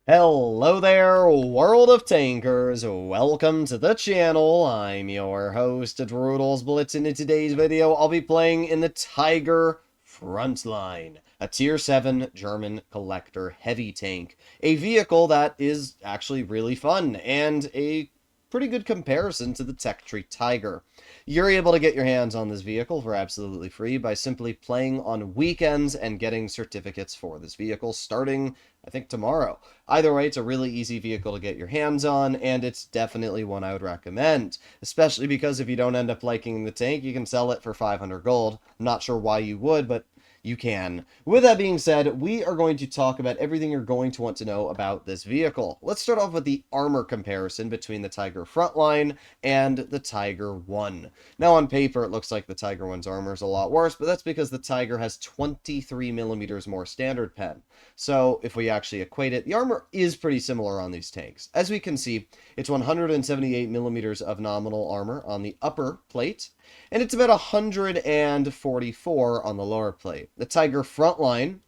Hello there, world of tankers. Welcome to the channel. I'm your host, Droodles Blitz, and in today's video, I'll be playing in the Tiger Frontline, a Tier 7 German collector heavy tank. A vehicle that is actually really fun, and a pretty good comparison to the Tech Tree Tiger. You're able to get your hands on this vehicle for absolutely free by simply playing on weekends and getting certificates for this vehicle starting, I think, tomorrow. Either way, it's a really easy vehicle to get your hands on, and it's definitely one I would recommend. Especially because if you don't end up liking the tank, you can sell it for 500 gold. I'm not sure why you would, but you can. With that being said, we are going to talk about everything you're going to want to know about this vehicle. Let's start off with the armor comparison between the Tiger Frontline and the Tiger 1. Now on paper, it looks like the Tiger 1's armor is a lot worse, but that's because the Tiger has 23 millimeters more standard pen. So if we actually equate it, the armor is pretty similar on these tanks. As we can see, it's 178 millimeters of nominal armor on the upper plate, and it's about 144 on the lower plate. The Tiger Frontline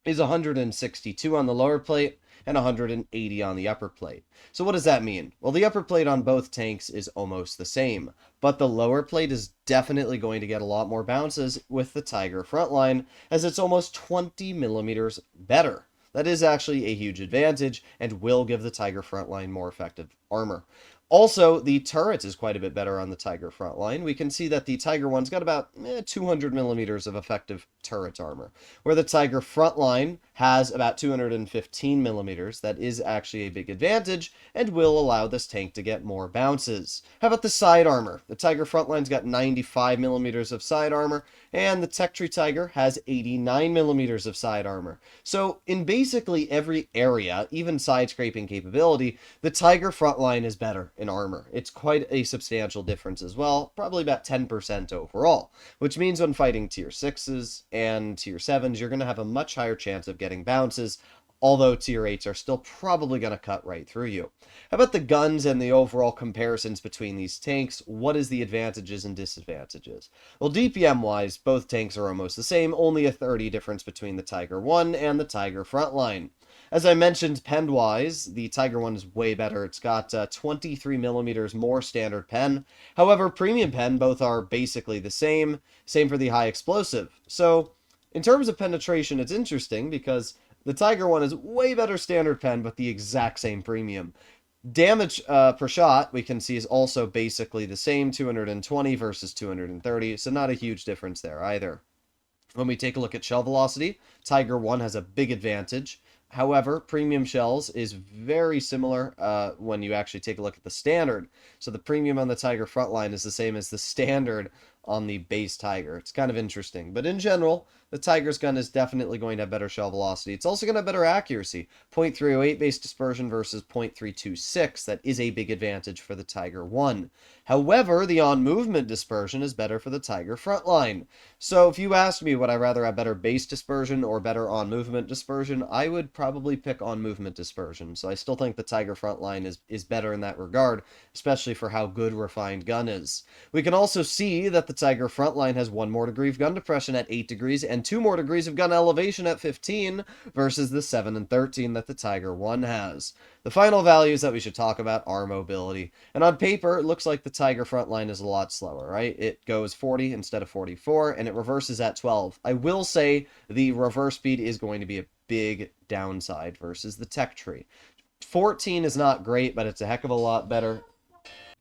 is 162 on the lower plate and 180 on the upper plate. So what does that mean? Well, the upper plate on both tanks is almost the same, but the lower plate is definitely going to get a lot more bounces with the Tiger Frontline, as it's almost 20 millimeters better. That is actually a huge advantage and will give the Tiger Frontline more effective armor. Also, the turret is quite a bit better on the Tiger Frontline. We can see that the Tiger one's got about 200 millimeters of effective turret armor, where the Tiger Frontline has about 215 millimeters. That is actually a big advantage and will allow this tank to get more bounces. How about the side armor? The Tiger Frontline's got 95 millimeters of side armor, and the Tech Tree Tiger has 89 millimeters of side armor. So in basically every area, even side scraping capability, the Tiger Frontline is better in armor. It's quite a substantial difference as well, probably about 10% overall, which means when fighting tier 6s and tier 7s, you're going to have a much higher chance of getting bounces, although tier 8s are still probably going to cut right through you. How about the guns and the overall comparisons between these tanks? What is the advantages and disadvantages? Well, DPM-wise, both tanks are almost the same, only a 30 difference between the Tiger 1 and the Tiger Frontline. As I mentioned, pen-wise, the Tiger 1 is way better. It's got 23 millimeters more standard pen. However, premium pen, both are basically the same. Same for the high explosive. So, in terms of penetration, it's interesting because the Tiger 1 is way better standard pen, but the exact same premium. Damage per shot, we can see, is also basically the same, 220 versus 230, so not a huge difference there either. When we take a look at shell velocity, Tiger 1 has a big advantage. However, premium shells is very similar when you actually take a look at the standard. So the premium on the Tiger Frontline is the same as the standard on the base Tiger. It's kind of interesting. But in general, the Tiger's gun is definitely going to have better shell velocity. It's also going to have better accuracy. 0.308 base dispersion versus 0.326. That is a big advantage for the Tiger 1. However, the on-movement dispersion is better for the Tiger Frontline. So if you asked me, would I rather have better base dispersion or better on-movement dispersion, I would probably pick on-movement dispersion. So I still think the Tiger Frontline is better in that regard, especially for how good refined gun is. We can also see that the Tiger Frontline has 1 more degree of gun depression at 8 degrees and 2 more degrees of gun elevation at 15 versus the 7 and 13 that the Tiger 1 has. The final values that we should talk about are mobility. And on paper, it looks like the Tiger Frontline is a lot slower, right? It goes 40 instead of 44, and it reverses at 12. I will say the reverse speed is going to be a big downside versus the Tech Tree. 14 is not great, but it's a heck of a lot better.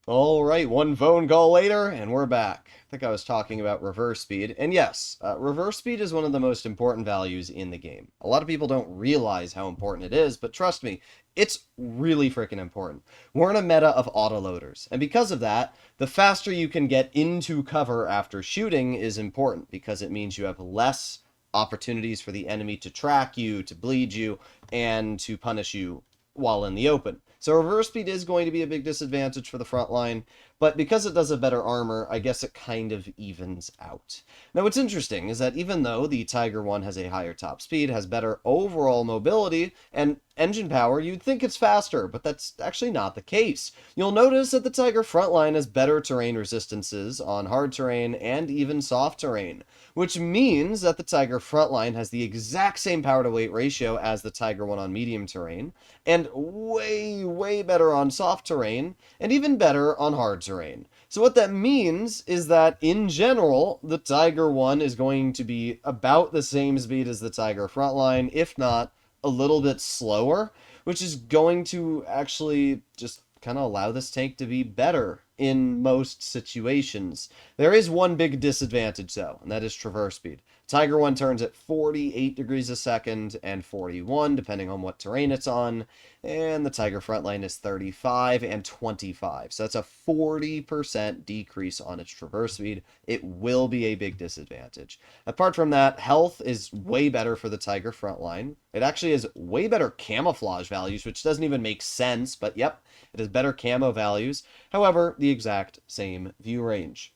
All right, one phone call later, and we're back. I think I was talking about reverse speed. And yes, reverse speed is one of the most important values in the game. A lot of people don't realize how important it is, but trust me, it's really freaking important. We're in a meta of autoloaders, and because of that, the faster you can get into cover after shooting is important, because it means you have less opportunities for the enemy to track you, to bleed you, and to punish you while in the open. So reverse speed is going to be a big disadvantage for the front line, but because it does have better armor, I guess it kind of evens out. Now what's interesting is that even though the Tiger 1 has a higher top speed, has better overall mobility, and engine power, you'd think it's faster, but that's actually not the case. You'll notice that the Tiger Frontline has better terrain resistances on hard terrain and even soft terrain, which means that the Tiger Frontline has the exact same power to weight ratio as the Tiger 1 on medium terrain, and way better on soft terrain, and even better on hard terrain. So what that means is that, in general, the Tiger 1 is going to be about the same speed as the Tiger Frontline, if not a little bit slower, which is going to actually just kind of allow this tank to be better in most situations. There is one big disadvantage, though, and that is traverse speed. Tiger 1 turns at 48 degrees a second and 41, depending on what terrain it's on, and the Tiger Frontline is 35 and 25. So that's a 40% decrease on its traverse speed. It will be a big disadvantage. Apart from that, health is way better for the Tiger Frontline. It actually has way better camouflage values, which doesn't even make sense, but yep, it has better camo values. However, the exact same view range.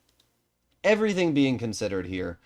Everything being considered here,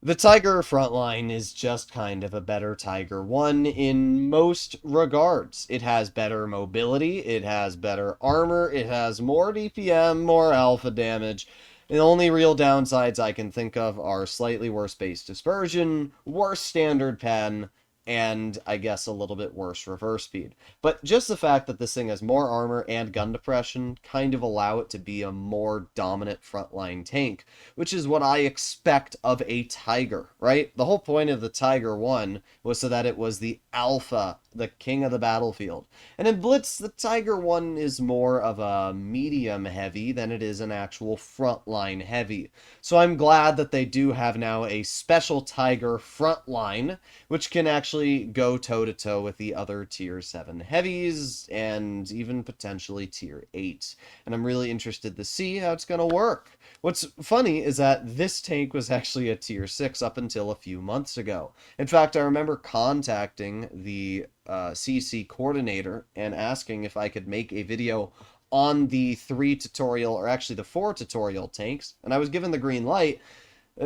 the Tiger Frontline is just kind of a better Tiger 1 in most regards. It has better mobility, it has better armor, it has more DPM, more alpha damage. The only real downsides I can think of are slightly worse base dispersion, worse standard pen, and I guess a little bit worse reverse speed. But just the fact that this thing has more armor and gun depression kind of allow it to be a more dominant frontline tank, which is what I expect of a Tiger, right? The whole point of the Tiger 1 was so that it was the alpha, the king of the battlefield. And in Blitz, the Tiger 1 is more of a medium heavy than it is an actual frontline heavy. So I'm glad that they do have now a special Tiger frontline, which can actually go toe-to-toe with the other Tier 7 heavies, and even potentially Tier 8. And I'm really interested to see how it's going to work. What's funny is that this tank was actually a Tier 6 up until a few months ago. In fact, I remember contacting the CC coordinator and asking if I could make a video on the 3 tutorial, or actually the 4 tutorial tanks, and I was given the green light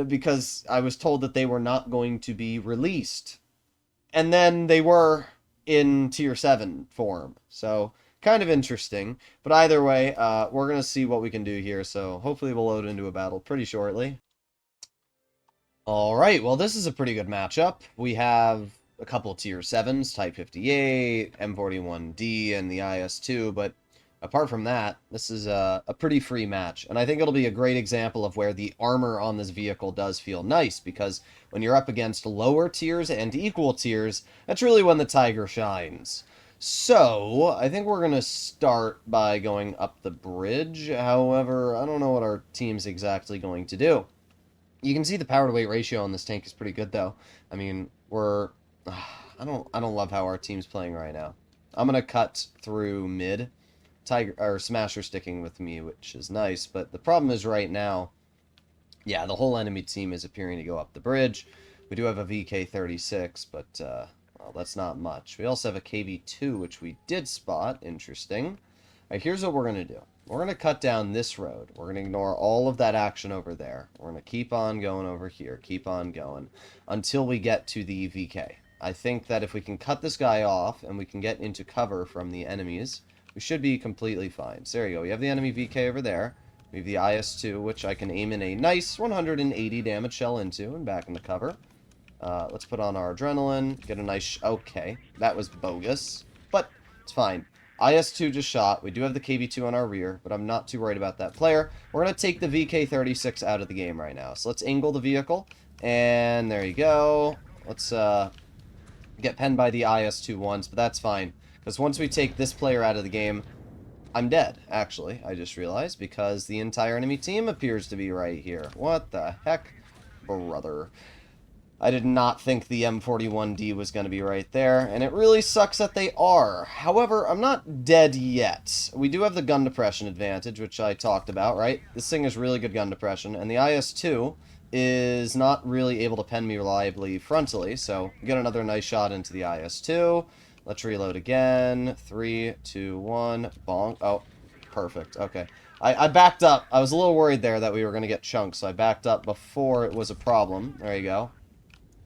because I was told that they were not going to be released. And then they were in Tier 7 form. So, kind of interesting. But either way, we're going to see what we can do here. So, hopefully we'll load into a battle pretty shortly. Alright, well this is a pretty good matchup. We have a couple Tier 7s, Type 58, M41D, and the IS-2, but apart from that, this is a pretty free match, and I think it'll be a great example of where the armor on this vehicle does feel nice, because when you're up against lower tiers and equal tiers, that's really when the Tiger shines. So, I think we're going to start by going up the bridge. However, I don't know what our team's exactly going to do. You can see the power to weight ratio on this tank is pretty good, though. I mean, I don't love how our team's playing right now. I'm going to cut through mid. Tiger or Smasher sticking with me, which is nice, but the problem is right now, yeah, the whole enemy team is appearing to go up the bridge. We do have a VK-36, but, well, that's not much. We also have a KV-2, which we did spot. Interesting. Alright, here's what we're going to do. We're going to cut down this road. We're going to ignore all of that action over there. We're going to keep on going over here, keep on going, until we get to the VK. I think that if we can cut this guy off, and we can get into cover from the enemies, we should be completely fine. So there you go. We have the enemy VK over there. We have the IS-2, which I can aim in a nice 180 damage shell into and back into cover. Let's put on our adrenaline. Get a nice... Okay, that was bogus, but it's fine. IS-2 just shot. We do have the KV-2 on our rear, but I'm not too worried about that player. We're going to take the VK-36 out of the game right now. So let's angle the vehicle, and there you go. Let's get penned by the IS-2 once, but that's fine. Because once we take this player out of the game, I'm dead, actually, I just realized, because the entire enemy team appears to be right here. What the heck, brother? I did not think the M41D was going to be right there, and it really sucks that they are. However, I'm not dead yet. We do have the gun depression advantage, which I talked about, right? This thing has really good gun depression, and the IS-2 is not really able to pen me reliably frontally, so get another nice shot into the IS-2. Let's reload again. 3, 2, 1. Bonk. Oh, perfect. Okay. I backed up. I was a little worried there that we were going to get chunked, so I backed up before it was a problem. There you go.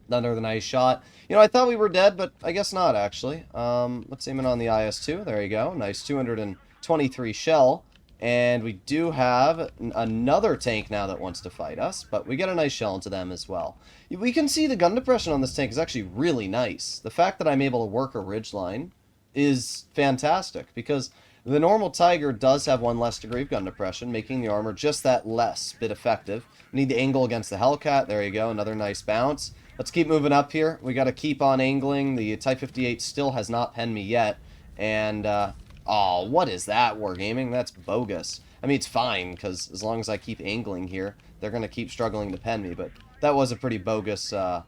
Another nice shot. You know, I thought we were dead, but I guess not, actually. Let's aim it on the IS-2. There you go. Nice 223 shell. And we do have another tank now that wants to fight us, but we get a nice shell into them as well. We can see the gun depression on this tank is actually really nice. The fact that I'm able to work a ridgeline is fantastic, because the normal Tiger does have one less degree of gun depression, making the armor just that less bit effective. We need to angle against the Hellcat. There you go. Another nice bounce. Let's keep moving up here. We got to keep on angling. The Type 58 still has not penned me yet. And, oh, what is that, Wargaming? That's bogus. I mean, it's fine, because as long as I keep angling here, they're going to keep struggling to pen me. But that was a pretty bogus bounce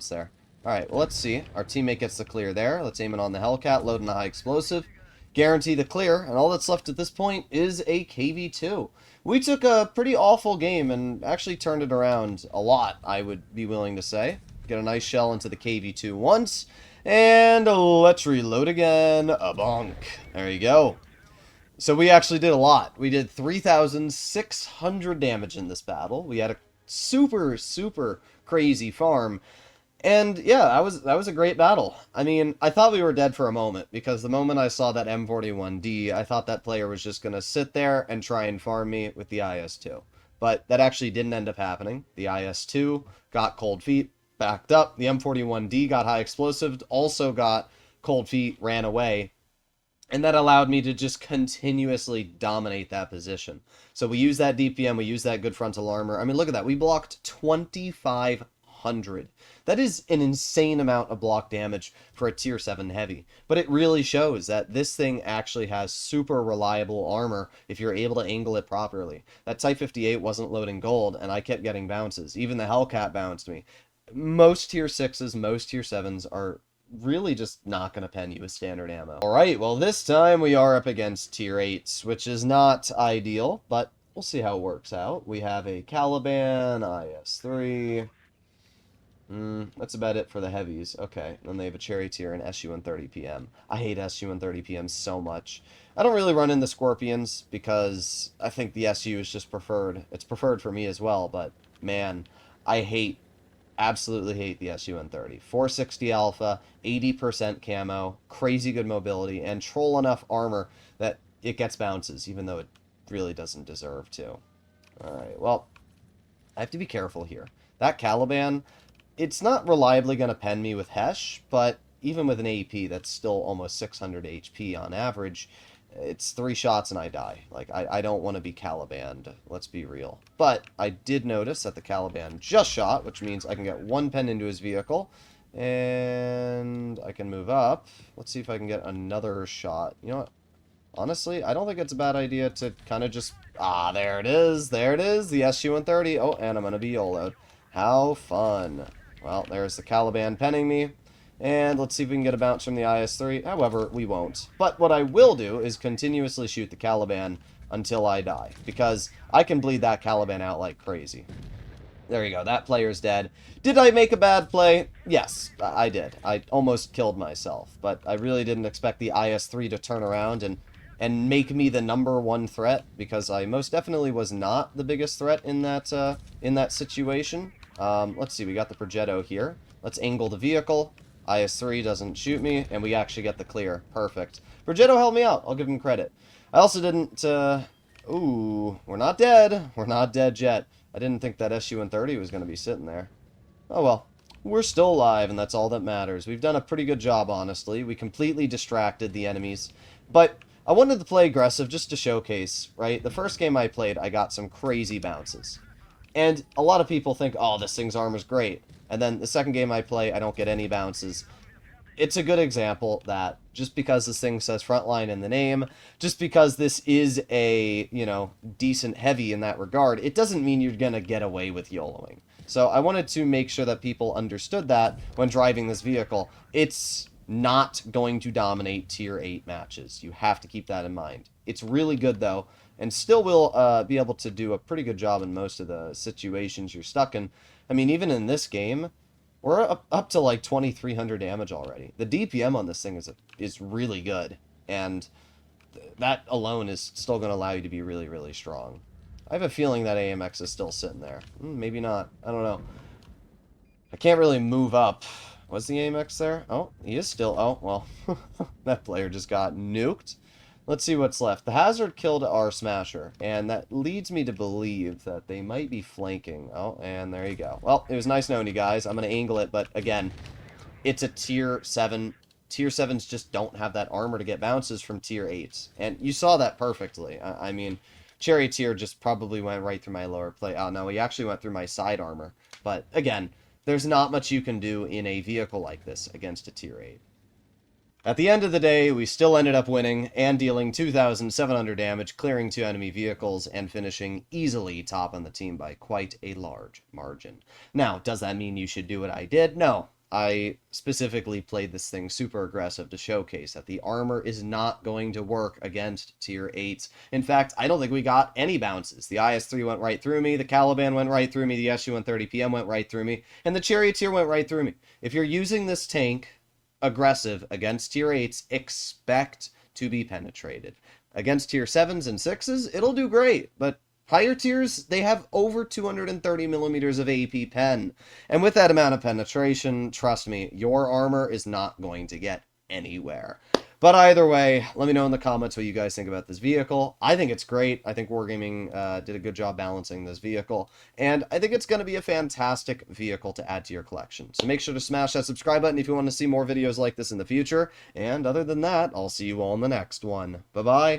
there. Alright, well, let's see. Our teammate gets the clear there. Let's aim it on the Hellcat, load in a high explosive. Guarantee the clear, and all that's left at this point is a KV-2. We took a pretty awful game and actually turned it around a lot, I would be willing to say. Get a nice shell into the KV-2 once, and let's reload again. A bonk. There you go. So we actually did a lot. We did 3,600 damage in this battle. We had a super, super crazy farm. And yeah, that was a great battle. I mean, I thought we were dead for a moment, because the moment I saw that M41D, I thought that player was just going to sit there and try and farm me with the IS-2. But that actually didn't end up happening. The IS-2 got cold feet, backed up. The M41D got high explosive, also got cold feet, ran away. And that allowed me to just continuously dominate that position. So we used that DPM, we used that good frontal armor. I mean, look at that. We blocked 2,500. That is an insane amount of block damage for a tier 7 heavy. But it really shows that this thing actually has super reliable armor if you're able to angle it properly. That Type 58 wasn't loading gold, and I kept getting bounces. Even the Hellcat bounced me. Most tier 6s, most tier 7s are really just not going to pen you with standard ammo. Alright, well this time we are up against tier 8s, which is not ideal, but we'll see how it works out. We have a Caliban, IS-3... that's about it for the heavies. Okay, then they have a Charioteer and SU-130PM. I hate SU-130PM so much. I don't really run into Scorpions because I think the SU is just preferred. It's preferred for me as well, but man, I absolutely hate the SU-130. 460 alpha, 80% camo, crazy good mobility, and troll enough armor that it gets bounces, even though it really doesn't deserve to. Alright, well, I have to be careful here. That Caliban, it's not reliably going to pen me with Hesh, but even with an AP, that's still almost 600 HP on average. It's 3 shots and I die. Like, I don't want to be Calibanned, let's be real. But I did notice that the Caliban just shot, which means I can get 1 pen into his vehicle, and I can move up. Let's see if I can get another shot. You know what? Honestly, I don't think it's a bad idea to kind of just... Ah, there it is, the SU-130. Oh, and I'm going to be YOLO'd. How fun. Well, there's the Caliban penning me. And let's see if we can get a bounce from the IS-3. However, we won't. But what I will do is continuously shoot the Caliban until I die, because I can bleed that Caliban out like crazy. There you go. That player's dead. Did I make a bad play? Yes, I did. I almost killed myself. But I really didn't expect the IS-3 to turn around and make me the #1 threat, because I most definitely was not the biggest threat in that situation. Let's see. We got the Progetto here. Let's angle the vehicle. IS-3 doesn't shoot me, and we actually get the clear. Perfect. Progetto held me out. I'll give him credit. I also didn't, Ooh, we're not dead. We're not dead yet. I didn't think that SU-130 was going to be sitting there. Oh well. We're still alive, and that's all that matters. We've done a pretty good job, honestly. We completely distracted the enemies. But I wanted to play aggressive just to showcase, right? The first game I played, I got some crazy bounces. And a lot of people think, oh, this thing's armor's great. And then the second game I play, I don't get any bounces. It's a good example that just because this thing says Frontline in the name, just because this is a, you know, decent heavy in that regard, it doesn't mean you're going to get away with YOLOing. So I wanted to make sure that people understood that when driving this vehicle. It's not going to dominate tier 8 matches. You have to keep that in mind. It's really good, though, and still will be able to do a pretty good job in most of the situations you're stuck in. I mean, even in this game, We're up to like 2,300 damage already. The DPM on this thing is really good, and that alone is still going to allow you to be really, really strong. I have a feeling that AMX is still sitting there. Maybe not. I don't know. I can't really move up. Was the AMX there? Oh, he is still... Oh, well. That player just got nuked. Let's see what's left. The Hazard killed our Smasher, and that leads me to believe that they might be flanking. Oh, and there you go. Well, it was nice knowing you guys. I'm going to angle it, but again, it's a Tier 7. Tier 7s just don't have that armor to get bounces from Tier 8s, and you saw that perfectly. I mean, Charioteer just probably went right through my lower plate. Oh, no, he actually went through my side armor. But, again, there's not much you can do in a vehicle like this against a Tier 8. At the end of the day, we still ended up winning and dealing 2,700 damage, clearing 2 enemy vehicles, and finishing easily top on the team by quite a large margin. Now, does that mean you should do what I did? No. I specifically played this thing super aggressive to showcase that the armor is not going to work against Tier 8s. In fact, I don't think we got any bounces. The IS-3 went right through me, the Caliban went right through me, the SU-130PM went right through me, and the Charioteer went right through me. If you're using this tank aggressive against Tier 8s, expect to be penetrated. Against Tier 7s and 6s, it'll do great, but higher tiers, they have over 230 millimeters of AP pen. And with that amount of penetration, trust me, your armor is not going to get anywhere. But either way, let me know in the comments what you guys think about this vehicle. I think it's great. I think Wargaming did a good job balancing this vehicle. And I think it's going to be a fantastic vehicle to add to your collection. So make sure to smash that subscribe button if you want to see more videos like this in the future. And other than that, I'll see you all in the next one. Bye-bye.